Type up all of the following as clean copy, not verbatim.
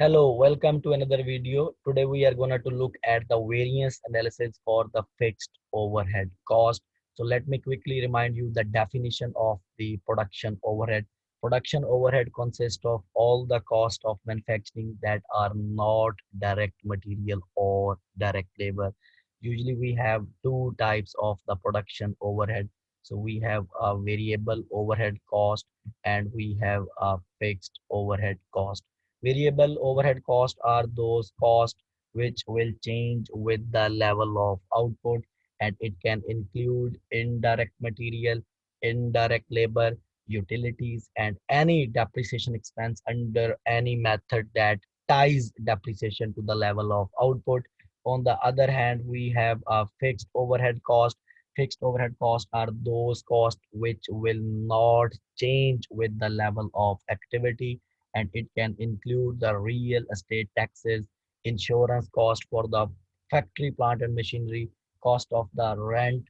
Hello, welcome to another video. Today we are going to look at the variance analysis for the fixed overhead cost. So let me quickly remind you the definition of the production overhead. Production overhead consists of all the cost of manufacturing that are not direct material or direct labor. Usually we have two types of the production overhead. So we have a variable overhead cost and we have a fixed overhead cost. Variable overhead costs are those costs which will change with the level of output, and it can include indirect material, indirect labor, utilities, and any depreciation expense under any method that ties depreciation to the level of output. On the other hand, we have a fixed overhead cost. Fixed overhead costs are those costs which will not change with the level of activity, and it can include the real estate taxes, insurance cost for the factory plant and machinery, cost of the rent.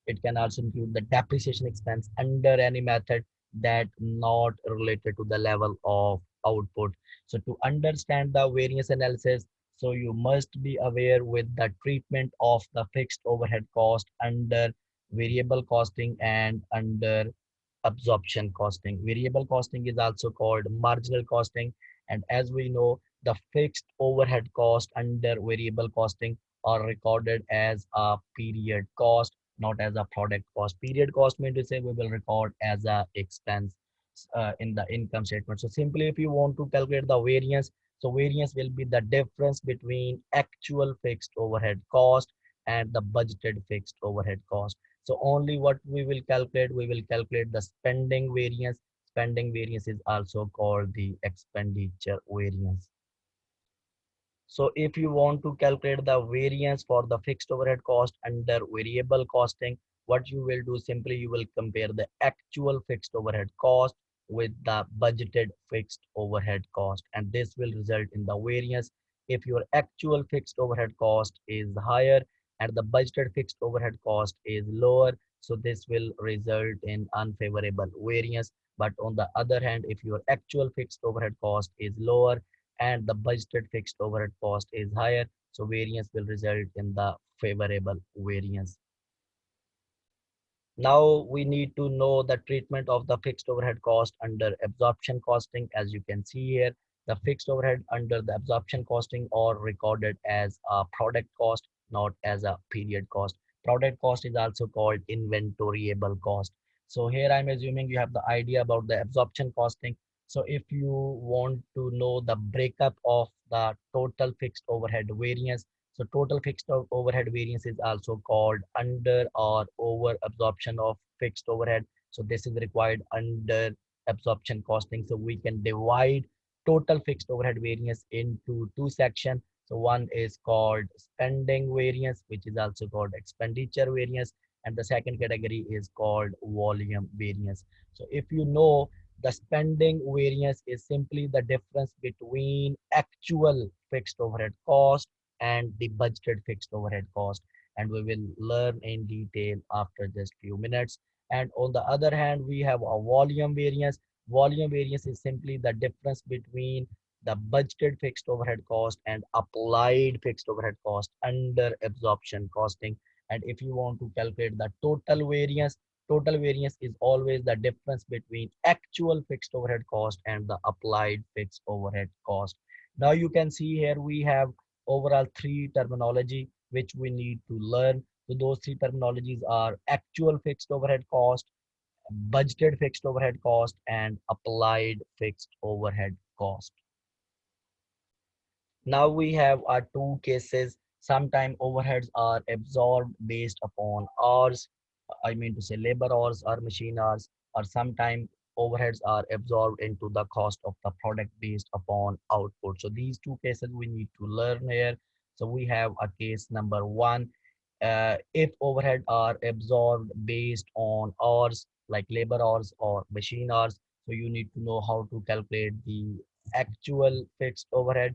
It can also include the depreciation expense under any method that not related to the level of output. So to understand the variance analysis, so you must be aware with the treatment of the fixed overhead cost under variable costing and under absorption costing. Variable costing is also called marginal costing. And as we know, the fixed overhead cost under variable costing are recorded as a period cost, not as a product cost. Period cost means to say we will record as a expense in the income statement. So simply if you want to calculate the variance, so variance will be the difference between actual fixed overhead cost and the budgeted fixed overhead cost. So only what we will calculate the spending variance. Spending variance is also called the expenditure variance. So if you want to calculate the variance for the fixed overhead cost under variable costing, what you will do simply you will compare the actual fixed overhead cost with the budgeted fixed overhead cost, and this will result in the variance. If your actual fixed overhead cost is higher and the budgeted fixed overhead cost is lower, so this will result in unfavorable variance. But on the other hand, if your actual fixed overhead cost is lower and the budgeted fixed overhead cost is higher, so variance will result in the favorable variance. Now we need to know the treatment of the fixed overhead cost under absorption costing. As you can see here, the fixed overhead under the absorption costing are recorded as a product cost, not as a period cost. Product cost is also called inventoriable cost. So here I'm assuming you have the idea about the absorption costing. So if you want to know the breakup of the total fixed overhead variance, so total fixed overhead variance is also called under or over absorption of fixed overhead. So this is required under absorption costing. So we can divide total fixed overhead variance into two sections. So one is called spending variance, which is also called expenditure variance. And the second category is called volume variance. So if you know, the spending variance is simply the difference between actual fixed overhead cost and the budgeted fixed overhead cost, and we will learn in detail after just few minutes. And on the other hand, we have a volume variance. Volume variance is simply the difference between the budgeted fixed overhead cost and applied fixed overhead cost under absorption costing. And if you want to calculate the total variance is always the difference between actual fixed overhead cost and the applied fixed overhead cost. Now you can see here we have overall three terminology which we need to learn. So those three terminologies are actual fixed overhead cost, budgeted fixed overhead cost, and applied fixed overhead cost. Now we have our two cases. Sometimes overheads are absorbed based upon hours. I mean to say labor hours or machine hours, or sometimes overheads are absorbed into the cost of the product based upon output. So these two cases we need to learn here. So we have a case number one. If overhead are absorbed based on hours like labor hours or machine hours, so you need to know how to calculate the actual fixed overhead,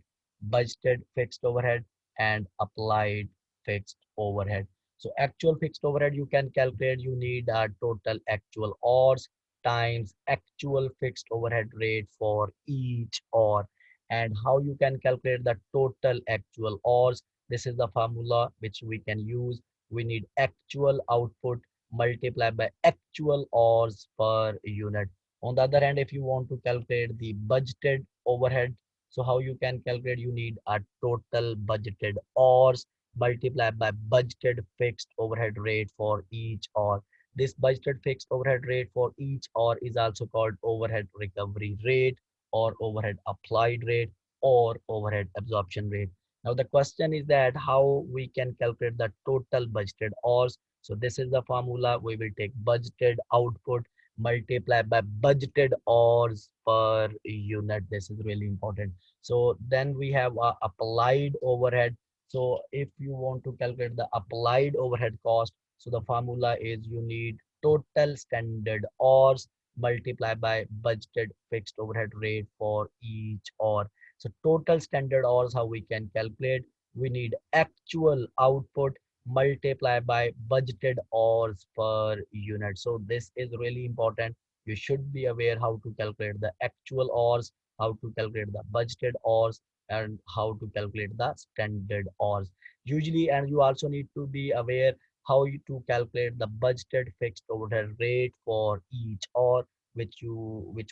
budgeted fixed overhead, and applied fixed overhead. So actual fixed overhead you can calculate, you need a total actual hours times actual fixed overhead rate for each hour. and how you can calculate the total actual hours. This is the formula which we can use. We need actual output multiplied by actual hours per unit. On the other hand, if you want to calculate the budgeted overhead, so how you can calculate, you need a total budgeted hours multiplied by budgeted fixed overhead rate for each hour. This budgeted fixed overhead rate for each hour is also called overhead recovery rate or overhead applied rate or overhead absorption rate. Now the question is that how we can calculate the total budgeted hours. So this is the formula. We will take budgeted output multiplied by budgeted hours per unit. This is really important. So then we have applied overhead. So if you want to calculate the applied overhead cost, so the formula is you need total standard hours multiplied by budgeted fixed overhead rate for each hour. So total standard hours, how we can calculate, we need actual output multiplied by budgeted hours per unit. So this is really important. You should be aware how to calculate the actual hours, how to calculate the budgeted hours, and how to calculate the standard hours. Usually, and you also need to be aware how to calculate the budgeted fixed overhead rate for each hour, which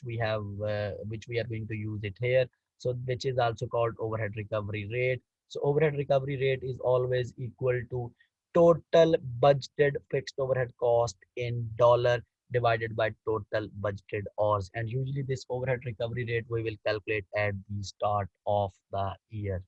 we are going to use it here. So which is also called overhead recovery rate. So overhead recovery rate is always equal to total budgeted fixed overhead cost in dollar divided by total budgeted hours. And usually this overhead recovery rate we will calculate at the start of the year.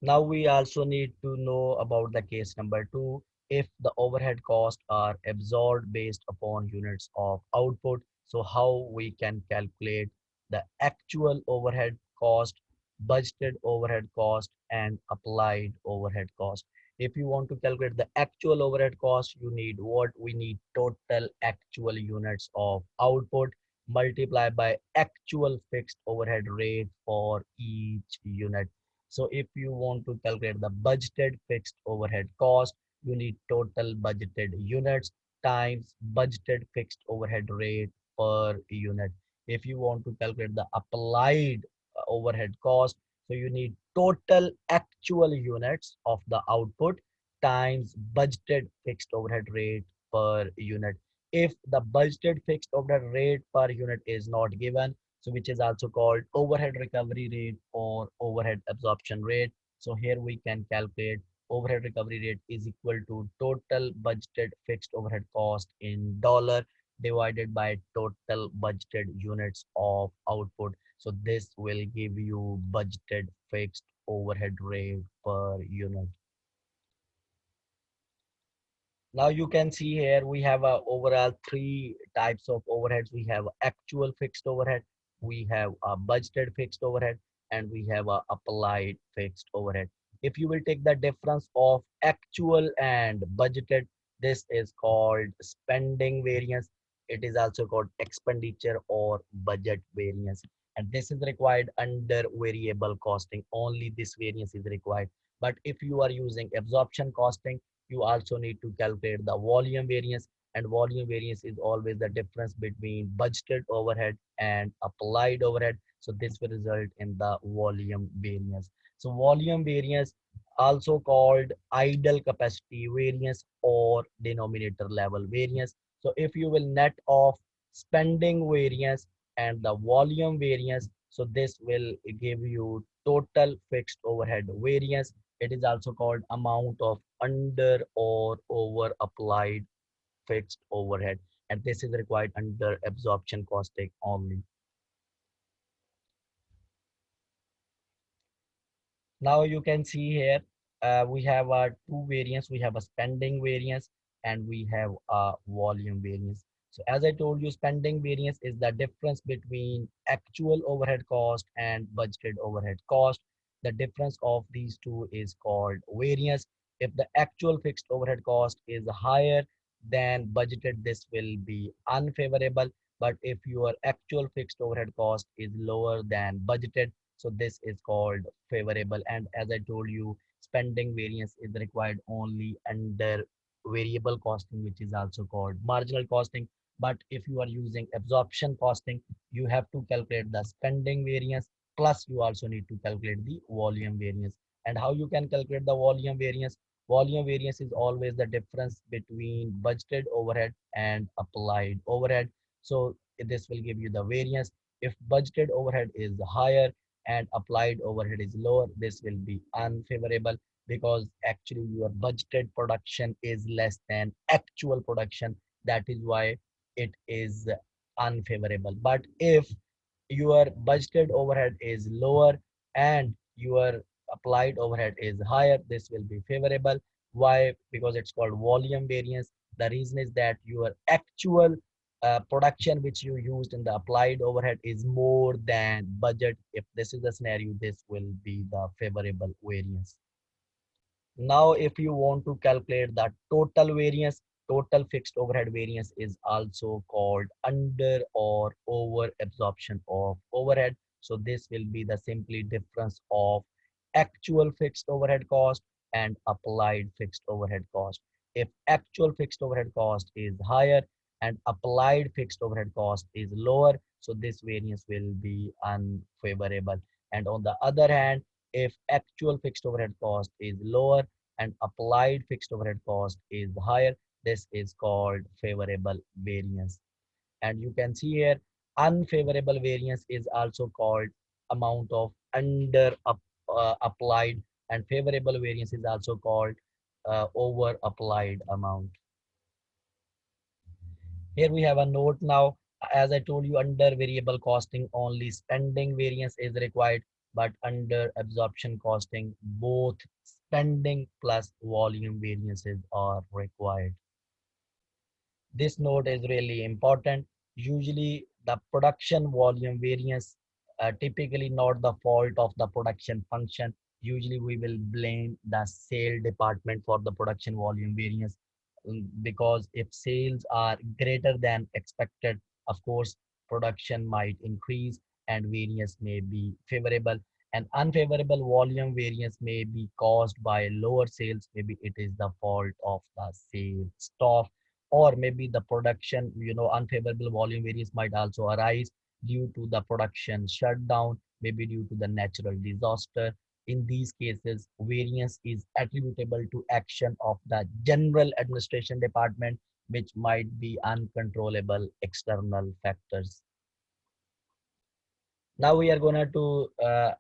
Now we also need to know about the case number 2. If the overhead costs are absorbed based upon units of output, so how we can calculate the actual overhead cost, budgeted overhead cost, and applied overhead cost. If you want to calculate the actual overhead cost, you need what? We need total actual units of output multiplied by actual fixed overhead rate for each unit. So if you want to calculate the budgeted fixed overhead cost, you need total budgeted units times budgeted fixed overhead rate per unit. If you want to calculate the applied overhead cost, so you need total actual units of the output times budgeted fixed overhead rate per unit. If the budgeted fixed overhead rate per unit is not given, so which is also called overhead recovery rate or overhead absorption rate. So here we can calculate overhead recovery rate is equal to total budgeted fixed overhead cost in dollar divided by total budgeted units of output. So this will give you budgeted fixed overhead rate per unit. Now you can see here we have overall three types of overheads. We have actual fixed overhead, we have a budgeted fixed overhead, and we have a applied fixed overhead. If you will take the difference of actual and budgeted, this is called spending variance. It is also called expenditure or budget variance. And this is required under variable costing. Only this variance is required. But if you are using absorption costing, you also need to calculate the volume variance, and volume variance is always the difference between budgeted overhead and applied overhead. So this will result in the volume variance. So volume variance, also called idle capacity variance or denominator level variance. So if you will net off spending variance and the volume variance, so this will give you total fixed overhead variance. It is also called amount of under or over applied fixed overhead, and this is required under absorption costing only. Now you can see here we have two variants. We have a spending variance and we have a volume variance. So as I told you, spending variance is the difference between actual overhead cost and budgeted overhead cost. The difference of these two is called variance. If the actual fixed overhead cost is higher than budgeted, this will be unfavorable. But if your actual fixed overhead cost is lower than budgeted, so this is called favorable. And as I told you, spending variance is required only under variable costing, which is also called marginal costing. But if you are using absorption costing, you have to calculate the spending variance, plus you also need to calculate the volume variance. And how you can calculate the volume variance? Volume variance is always the difference between budgeted overhead and applied overhead. So this will give you the variance. If budgeted overhead is higher and applied overhead is lower, this will be unfavorable, because actually your budgeted production is less than actual production. That is why it is unfavorable. But if your budgeted overhead is lower and your applied overhead is higher, this will be favorable. Why? Because it's called volume variance. The reason is that your actual production which you used in the applied overhead is more than budget. If this is the scenario, this will be the favorable variance. Now, if you want to calculate the total variance, total fixed overhead variance is also called under or over absorption of overhead. So this will be the simply difference of actual fixed overhead cost and applied fixed overhead cost. If actual fixed overhead cost is higher and applied fixed overhead cost is lower, so this variance will be unfavorable. And on the other hand, if actual fixed overhead cost is lower and applied fixed overhead cost is higher, this is called favorable variance. And you can see here, unfavorable variance is also called amount of applied, and favorable variance is also called over applied amount. Here we have a note now. As I told you, under variable costing, only spending variance is required, but under absorption costing, both spending plus volume variances are required. This note is really important. Usually the production volume variance, typically not the fault of the production function. Usually we will blame the sale department for the production volume variance, because if sales are greater than expected, of course, production might increase and variance may be favorable. And unfavorable volume variance may be caused by lower sales. Maybe it is the fault of the sales staff, or maybe the production, unfavorable volume variance might also arise due to the production shutdown, maybe due to the natural disaster. In these cases, variance is attributable to action of the general administration department, which might be uncontrollable external factors. Now we are going to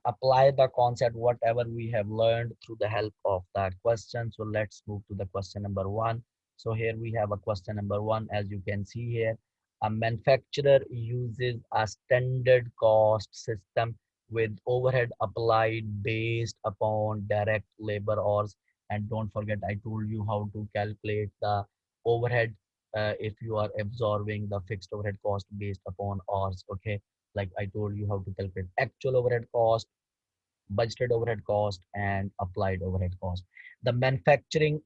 apply the concept, whatever we have learned through the help of that question. So let's move to the question number one. So here we have a question number one. As you can see here, a manufacturer uses a standard cost system with overhead applied based upon direct labor hours. And don't forget, I told you how to calculate the overhead if you are absorbing the fixed overhead cost based upon hours. Okay, like I told you how to calculate actual overhead cost, budgeted overhead cost, and applied overhead cost. The manufacturing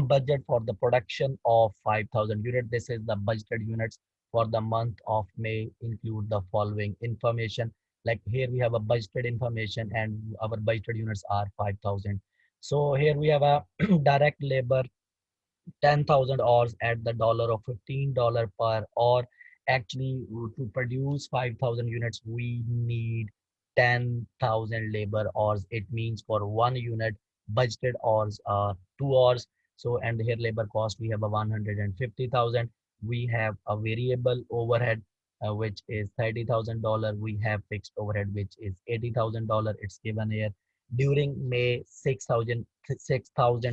budget for the production of 5,000 units, this is the budgeted units for the month of May, include the following information. Like here we have a budgeted information and our budgeted units are 5,000. So here we have a direct labor 10,000 hours at the dollar of $15 per hour. Actually, to produce 5,000 units, we need 10,000 labor hours. It means for one unit, budgeted hours are 2 hours. So, and here labor cost, we have a 150,000. We have a variable overhead, which is $30,000. We have fixed overhead, which is $80,000. It's given here. During May, 6,000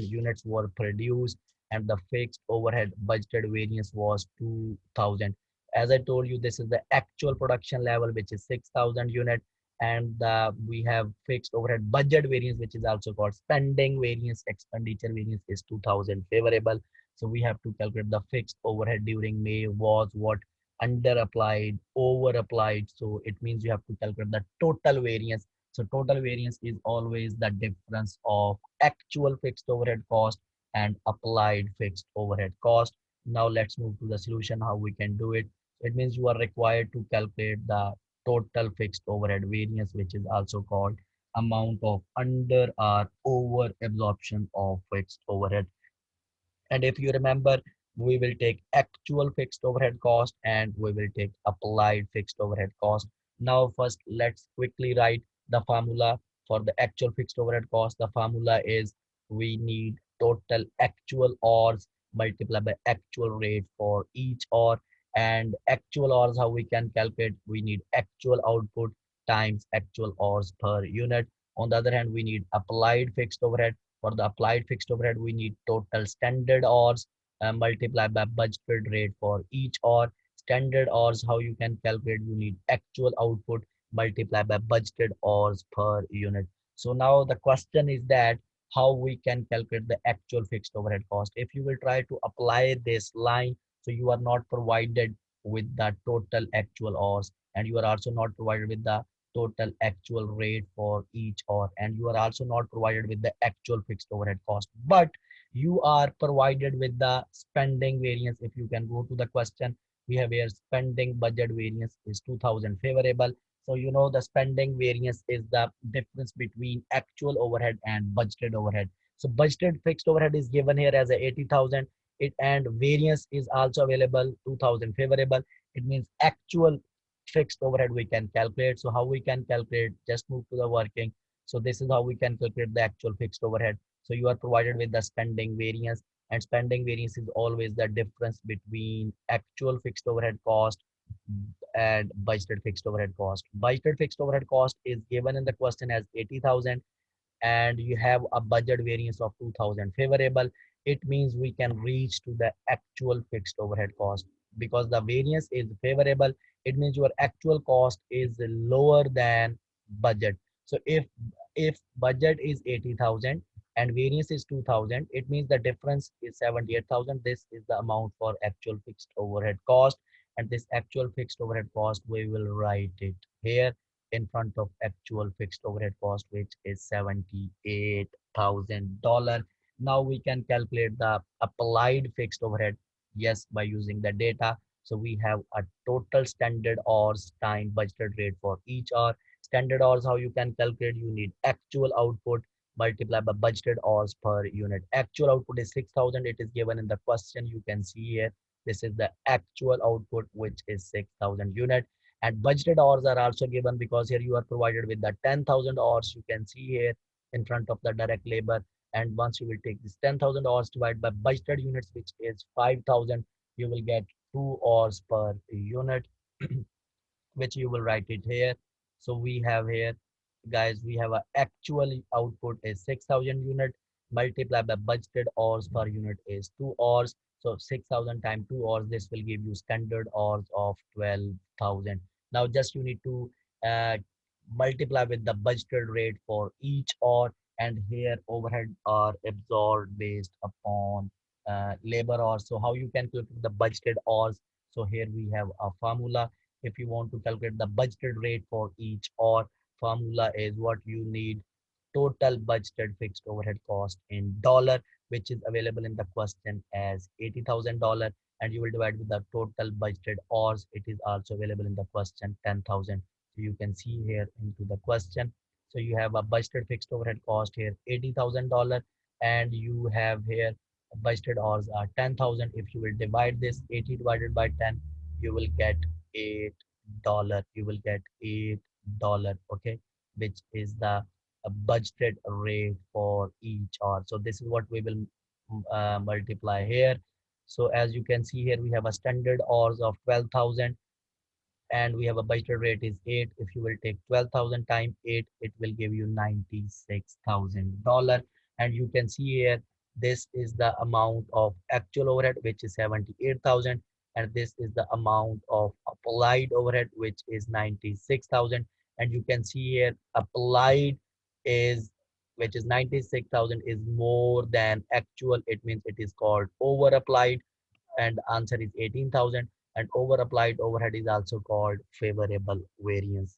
units were produced and the fixed overhead budgeted variance was 2,000. As I told you, this is the actual production level, which is 6,000 unit, and we have fixed overhead budget variance, which is also called spending variance. Expenditure variance is 2,000 favorable. So we have to calculate the fixed overhead during May was what, under applied, over applied. So it means you have to calculate the total variance. So total variance is always the difference of actual fixed overhead cost and applied fixed overhead cost. Now let's move to the solution, how we can do it. It means you are required to calculate the total fixed overhead variance, which is also called amount of under or over absorption of fixed overhead. And if you remember, we will take actual fixed overhead cost, and we will take applied fixed overhead cost. Now first let's quickly write the formula for the actual fixed overhead cost. The formula is we need total actual hours multiplied by actual rate for each hour, and actual hours, how we can calculate, we need actual output times actual hours per unit. On the other hand, we need applied fixed overhead. For the applied fixed overhead, we need total standard hours multiplied by budgeted rate for each hour. Standard hours, how you can calculate, you need actual output multiplied by budgeted hours per unit. So now the question is that how we can calculate the actual fixed overhead cost. If you will try to apply this line, so you are not provided with the total actual hours, and you are also not provided with the total actual rate for each hour, and you are also not provided with the actual fixed overhead cost, but you are provided with the spending variance. If you can go to the question, we have here spending budget variance is 2000 favorable. So you know the spending variance is the difference between actual overhead and budgeted overhead. So budgeted fixed overhead is given here as a 80,000. It and variance is also available 2000 favorable. It means actual fixed overhead we can calculate. So how we can calculate? Just move to the working. So this is how we can calculate the actual fixed overhead. So you are provided with the spending variance, and spending variance is always the difference between actual fixed overhead cost and budgeted fixed overhead cost. Budgeted fixed overhead cost is given in the question as 80,000, and you have a budget variance of 2000 favorable. It means we can reach to the actual fixed overhead cost because the variance is favorable. It means your actual cost is lower than budget. So if budget is 80,000 and variance is 2000, it means the difference is 78,000. This is the amount for actual fixed overhead cost, and this actual fixed overhead cost we will write it here in front of actual fixed overhead cost, which is $78,000. Now we can calculate the applied fixed overhead, yes, by using the data. So we have a total standard hours time budgeted rate for each hour. Standard hours, how you can calculate, you need actual output multiplied by budgeted hours per unit. Actual output is 6,000. It is given in the question. You can see here. This is the actual output, which is 6,000 unit, and budgeted hours are also given because here you are provided with the 10,000 hours. You can see here in front of the direct labor, and once you will take this 10,000 hours divided by budgeted units, which is 5,000, you will get 2 hours per unit, which you will write it here. So we have here, guys, we have a actual output is 6,000 unit multiplied by budgeted hours per unit is 2 hours. So 6,000 times 2 hours, this will give you standard hours of 12,000. Now just you need to uh, multiply with the budgeted rate for each hour, and here overhead are absorbed based upon labor hours. So how you can calculate the budgeted hours? So here we have a formula. If you want to calculate the budgeted rate for each hour, formula is what you need total budgeted fixed overhead cost in dollar, which is available in the question as $80,000, and you will divide with the total budgeted hours. It is also available in the question 10,000. So you can see here into the question. So you have a budgeted fixed overhead cost here $80,000, and you have here budgeted hours are 10,000. If you will divide this 80 divided by 10, you will get $8. You will get $8. Okay, which is the budgeted rate for each hour. So this is what we will multiply here. So as you can see here, we have a standard hours of 12,000, and we have a budget rate is 8. If you will take 12,000 times 8, it will give you $96,000. And you can see here, this is the amount of actual overhead, which is 78,000, and this is the amount of applied overhead, which is 96,000. And you can see here applied is, which is 96,000, is more than actual. It means it is called over applied, and answer is 18,000, and over applied overhead is also called favorable variance.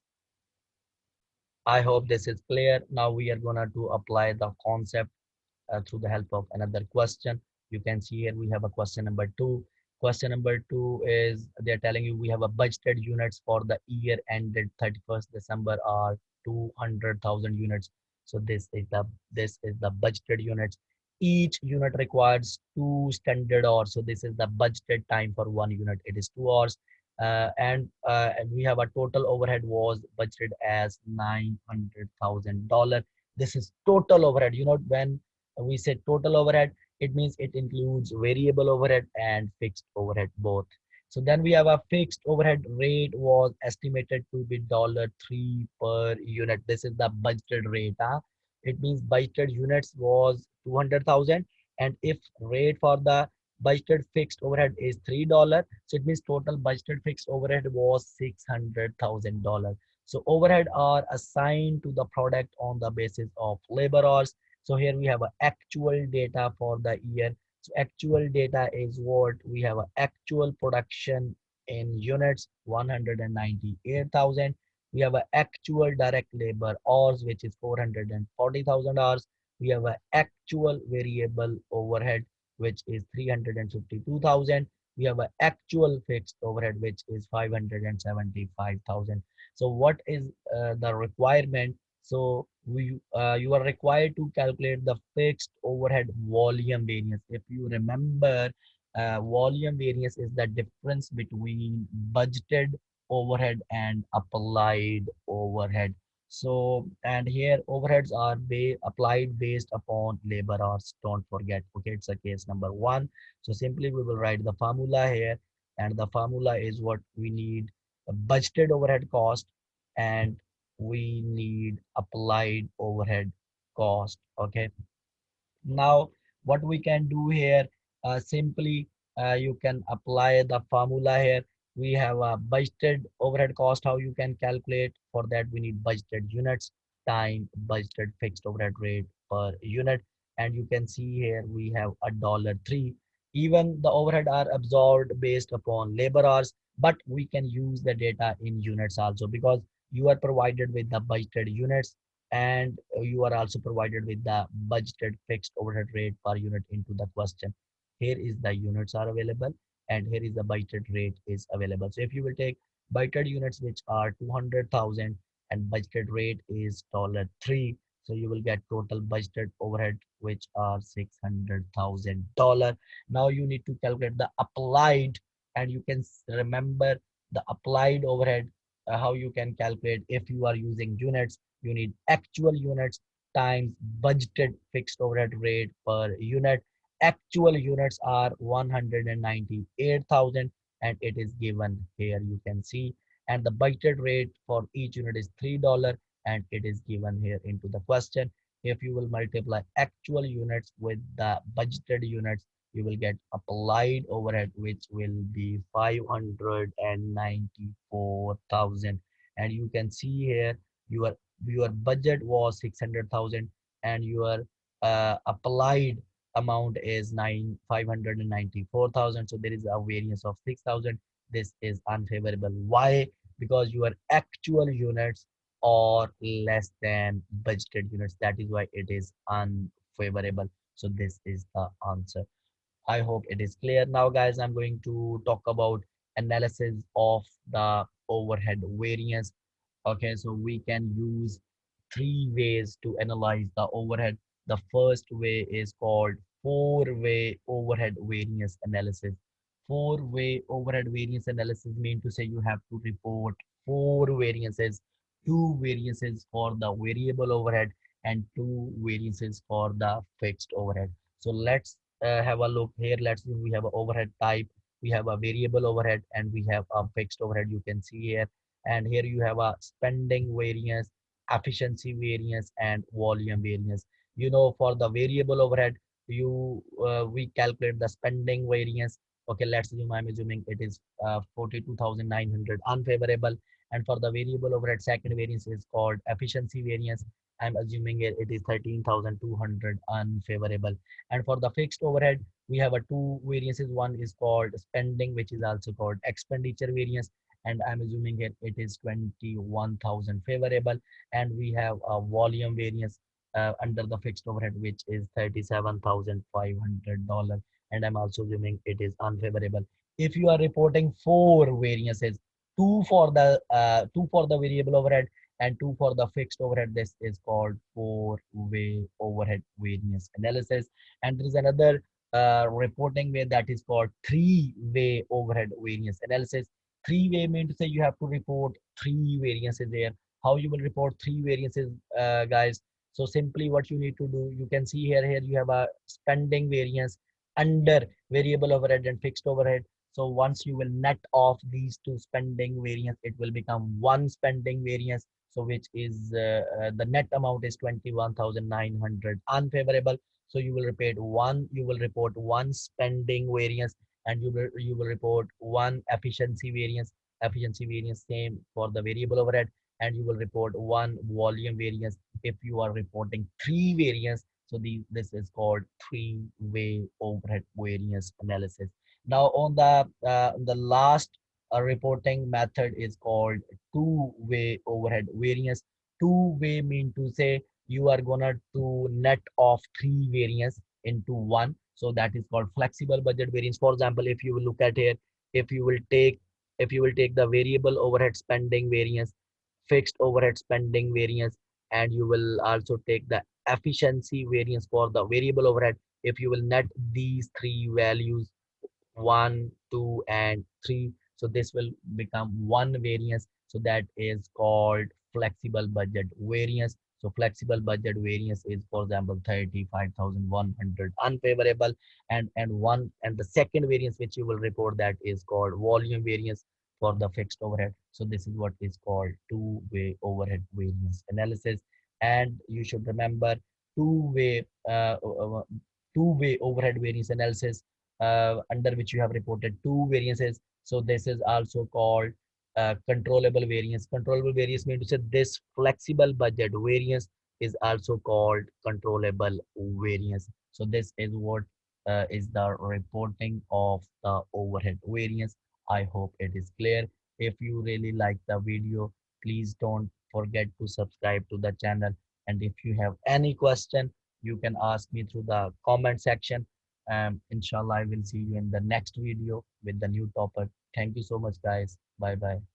I hope this is clear. Now we are gonna to apply the concept through the help of another question. You can see here we have a question number 2. Question number 2 is they're telling you we have a budgeted units for the year ended 31st December are 200,000 units. So this is the budgeted units. each unit requires 2 standard hours. So this is the budgeted time for one unit. It is 2 hours. And we have a total overhead was budgeted as $900,000. This is total overhead. When we say total overhead, it means it includes variable overhead and fixed overhead both. So then we have a fixed overhead rate was estimated to be $3 per unit. This is the budgeted rate. It means budgeted units was 200,000, and if rate for the budgeted fixed overhead is $3, so it means total budgeted fixed overhead was $600,000. So overhead are assigned to the product on the basis of labor hours. So here we have a actual data for the year. So actual data is what we have a actual production in units 198,000. We have an actual direct labor hours, which is 440,000 hours. We have an actual variable overhead, which is 352,000. We have an actual fixed overhead, which is 575,000. So what is the requirement? So you are required to calculate the fixed overhead volume variance. If you remember, volume variance is the difference between budgeted overhead and applied overhead. So, and here overheads are applied based upon labor hours. Don't forget. Okay, it's a case number one. So simply we will write the formula here, and the formula is what we need: a budgeted overhead cost, and we need applied overhead cost. Okay. Now, what we can do here, simply you can apply the formula here. We have a budgeted overhead cost. How you can calculate? For that, we need budgeted units time budgeted fixed overhead rate per unit. And you can see here we have $3. Even the overhead are absorbed based upon labor hours, but we can use the data in units also, because you are provided with the budgeted units, and you are also provided with the budgeted fixed overhead rate per unit into the question. Here is the units are available, and here is the budgeted rate is available. So if you will take budgeted units, which are 200,000, and budgeted rate is $3, so you will get total budgeted overhead, which are $600,000. Now you need to calculate the applied, and you can remember the applied overhead. How you can calculate? If you are using units, you need actual units times budgeted fixed overhead rate per unit. Actual units are 198,000, and it is given here, you can see. And the budgeted rate for each unit is $3, and it is given here into the question. If you will multiply actual units with the budgeted units, you will get applied overhead, which will be 594,000. And you can see here your budget was 600,000, and your applied amount is 594,000. So there is a variance of 6,000. This is unfavorable. Why? Because your actual units are less than budgeted units. That is why it is unfavorable. So this is the answer. I hope it is clear now, guys. I'm going to talk about analysis of the overhead variance. Okay, so we can use three ways to analyze the overhead. The first way is called four-way overhead variance analysis. Four-way overhead variance analysis mean to say you have to report four variances, two variances for the variable overhead and two variances for the fixed overhead. So let's have a look here. Let's see, we have an overhead type, we have a variable overhead, and we have a fixed overhead. You can see here, and here you have a spending variance, efficiency variance, and volume variance. For the variable overhead, we calculate the spending variance. Okay, let's assume, I'm assuming it is 42,900 unfavorable. And for the variable overhead, second variance is called efficiency variance. I'm assuming it is 13,200 unfavorable. And for the fixed overhead, we have a two variances. One is called spending, which is also called expenditure variance, and I'm assuming it is 21,000 favorable. And we have a volume variance under the fixed overhead, which is $37,500, and I'm also assuming it is unfavorable. If you are reporting four variances, two for the variable overhead and 2 for the fixed overhead. This is called four-way overhead variance analysis. And there is another reporting way that is called three-way overhead variance analysis. Three-way means to say you have to report three variances there. How you will report three variances, guys? So simply what you need to do, you can see here you have a spending variance under variable overhead and fixed overhead. So once you will net off these two spending variance, it will become one spending variance. So which is the net amount is 21,900 unfavorable. So you will report one spending variance, and you will report one efficiency variance same for the variable overhead, and you will report one volume variance if you are reporting three variance. So this is called three-way overhead variance analysis. Now on the last reporting method is called two-way overhead variance. Two-way mean to say you are gonna to net off three variance into one. So that is called flexible budget variance. For example, if you will look at here, if you will take the variable overhead spending variance, fixed overhead spending variance, and you will also take the efficiency variance for the variable overhead. If you will net these three values, 1, 2, and 3. So this will become one variance. So that is called flexible budget variance. So flexible budget variance is, for example, 35,100 unfavorable, and the second variance which you will report, that is called volume variance for the fixed overhead. So this is what is called two-way overhead variance analysis. And you should remember two-way uh, uh, two-way overhead variance analysis under which you have reported two variances. So this is also called controllable variance. Controllable variance means to say this flexible budget variance is also called controllable variance. So this is what is the reporting of the overhead variance. I hope it is clear. If you really like the video, please don't forget to subscribe to the channel. And if you have any question, you can ask me through the comment section. Inshallah, I will see you in the next video with the new topic. Thank you so much, guys. Bye bye.